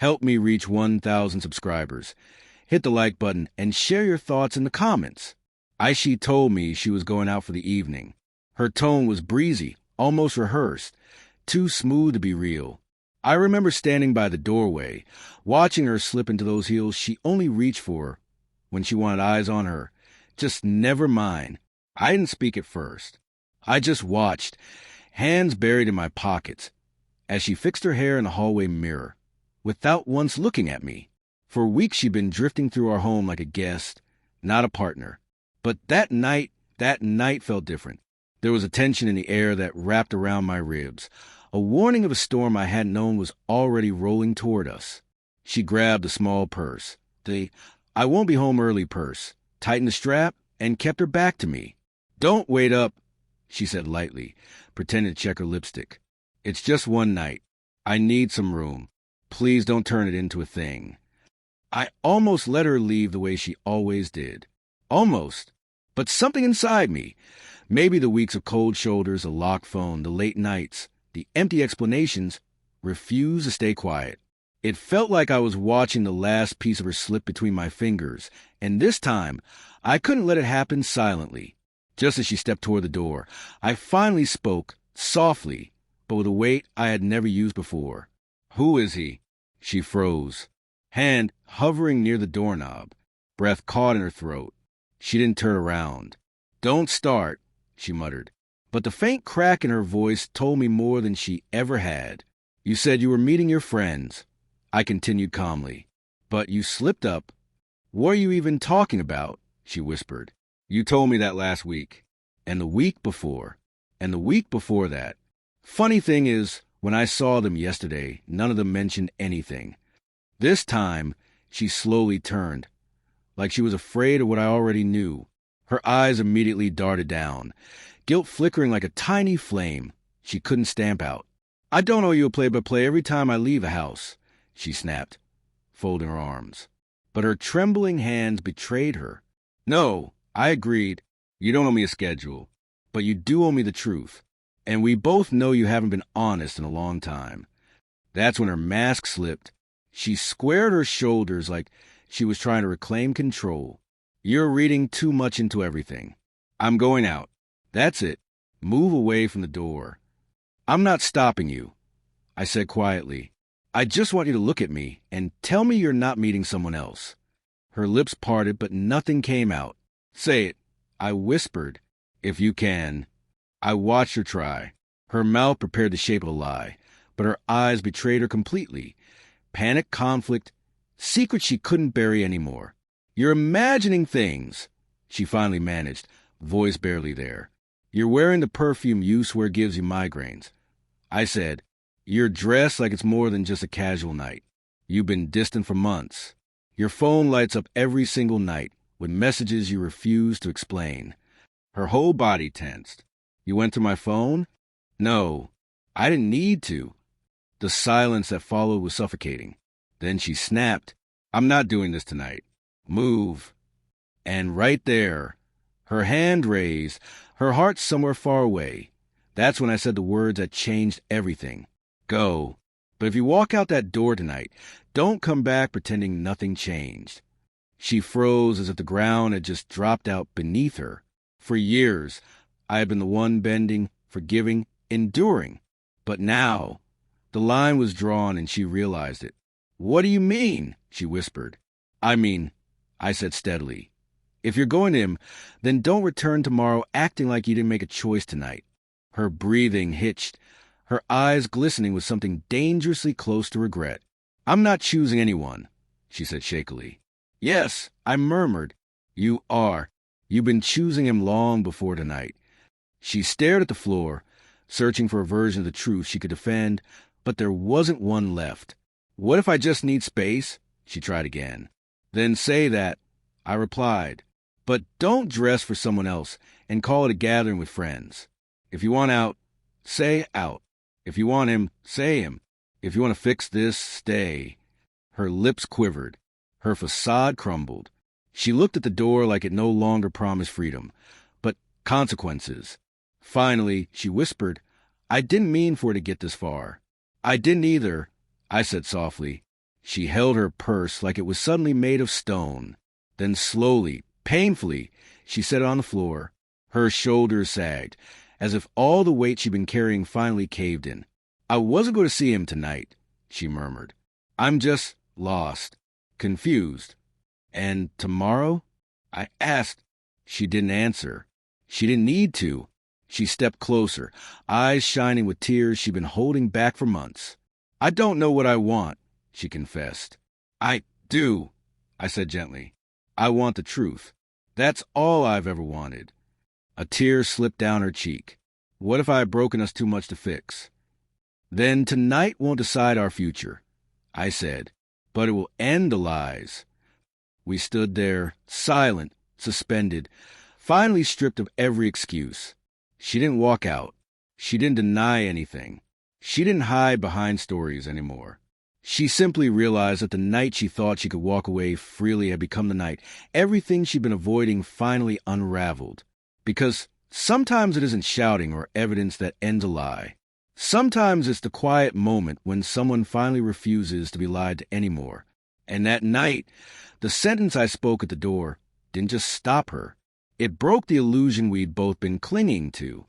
Help me reach 1,000 subscribers. Hit the like button and share your thoughts in the comments. Aishi told me she was going out for the evening. Her tone was breezy, almost rehearsed, too smooth to be real. I remember standing by the doorway, watching her slip into those heels she only reached for when she wanted eyes on her. Just never mine. I didn't speak at first. I just watched, hands buried in my pockets, as she fixed her hair in the hallway mirror, without once looking at me. For weeks she'd been drifting through our home like a guest, not a partner. But that night felt different. There was a tension in the air that wrapped around my ribs, a warning of a storm I hadn't known was already rolling toward us. She grabbed a small purse, the "I won't be home early" purse, tightened the strap, and kept her back to me. "Don't wait up," she said lightly, pretending to check her lipstick. "It's just one night. I need some room. Please don't turn it into a thing." I almost let her leave the way she always did. Almost. But something inside me, maybe the weeks of cold shoulders, a locked phone, the late nights, the empty explanations, refused to stay quiet. It felt like I was watching the last piece of her slip between my fingers, and this time, I couldn't let it happen silently. Just as she stepped toward the door, I finally spoke, softly, but with a weight I had never used before. "Who is he?" She froze, hand hovering near the doorknob, breath caught in her throat. She didn't turn around. "Don't start," she muttered. But the faint crack in her voice told me more than she ever had. "You said you were meeting your friends," I continued calmly. "But you slipped up." "What are you even talking about?" she whispered. "You told me that last week. And the week before. And the week before that. Funny thing is, when I saw them yesterday, none of them mentioned anything. This time, she slowly turned, like she was afraid of what I already knew. Her eyes immediately darted down, guilt flickering like a tiny flame she couldn't stamp out. "I don't owe you a play-by-play every time I leave a house," she snapped, folding her arms. But her trembling hands betrayed her. "No," I agreed. "You don't owe me a schedule, but you do owe me the truth. And we both know you haven't been honest in a long time." That's when her mask slipped. She squared her shoulders like she was trying to reclaim control. "You're reading too much into everything. I'm going out. That's it. Move away from the door." "I'm not stopping you," I said quietly. "I just want you to look at me and tell me you're not meeting someone else." Her lips parted, but nothing came out. "Say it," I whispered, "if you can." I watched her try. Her mouth prepared the shape of a lie, but her eyes betrayed her completely. Panic, conflict, secrets she couldn't bury anymore. "You're imagining things," she finally managed, voice barely there. "You're wearing the perfume you swear gives you migraines." I said, "You're dressed like it's more than just a casual night. You've been distant for months. Your phone lights up every single night with messages you refuse to explain." Her whole body tensed. "You went through my phone?" "No, I didn't need to." The silence that followed was suffocating. Then she snapped, "I'm not doing this tonight. Move." And right there, her hand raised, her heart somewhere far away. That's when I said the words that changed everything. "Go. But if you walk out that door tonight, don't come back pretending nothing changed." She froze as if the ground had just dropped out beneath her. For years, I had been the one bending, forgiving, enduring. But now, the line was drawn and she realized it. "What do you mean?" she whispered. I mean," I said steadily, "if you're going to him, then don't return tomorrow acting like you didn't make a choice tonight." Her breathing hitched, her eyes glistening with something dangerously close to regret. "I'm not choosing anyone," she said shakily. "Yes," I murmured. "You are. You've been choosing him long before tonight." She stared at the floor, searching for a version of the truth she could defend, but there wasn't one left. "What if I just need space?" she tried again. "Then say that," I replied. "But don't dress for someone else and call it a gathering with friends. If you want out, say out. If you want him, say him. If you want to fix this, stay." Her lips quivered. Her facade crumbled. She looked at the door like it no longer promised freedom, but consequences. Finally, she whispered, "I didn't mean for it to get this far." "I didn't either," I said softly. She held her purse like it was suddenly made of stone. Then slowly, painfully, she set it on the floor. Her shoulders sagged, as if all the weight she'd been carrying finally caved in. "I wasn't going to see him tonight," she murmured. "I'm just lost, confused." "And tomorrow?" I asked. She didn't answer. She didn't need to. She stepped closer, eyes shining with tears she'd been holding back for months. "I don't know what I want," she confessed. "I do," I said gently. "I want the truth. That's all I've ever wanted." A tear slipped down her cheek. What if I had broken us too much to fix? "Then tonight won't decide our future," I said, "but it will end the lies." We stood there, silent, suspended, finally stripped of every excuse. She didn't walk out. She didn't deny anything. She didn't hide behind stories anymore. She simply realized that the night she thought she could walk away freely had become the night everything she'd been avoiding finally unraveled. Because sometimes it isn't shouting or evidence that ends a lie. Sometimes it's the quiet moment when someone finally refuses to be lied to anymore. And that night, the sentence I spoke at the door didn't just stop her. It broke the illusion we'd both been clinging to.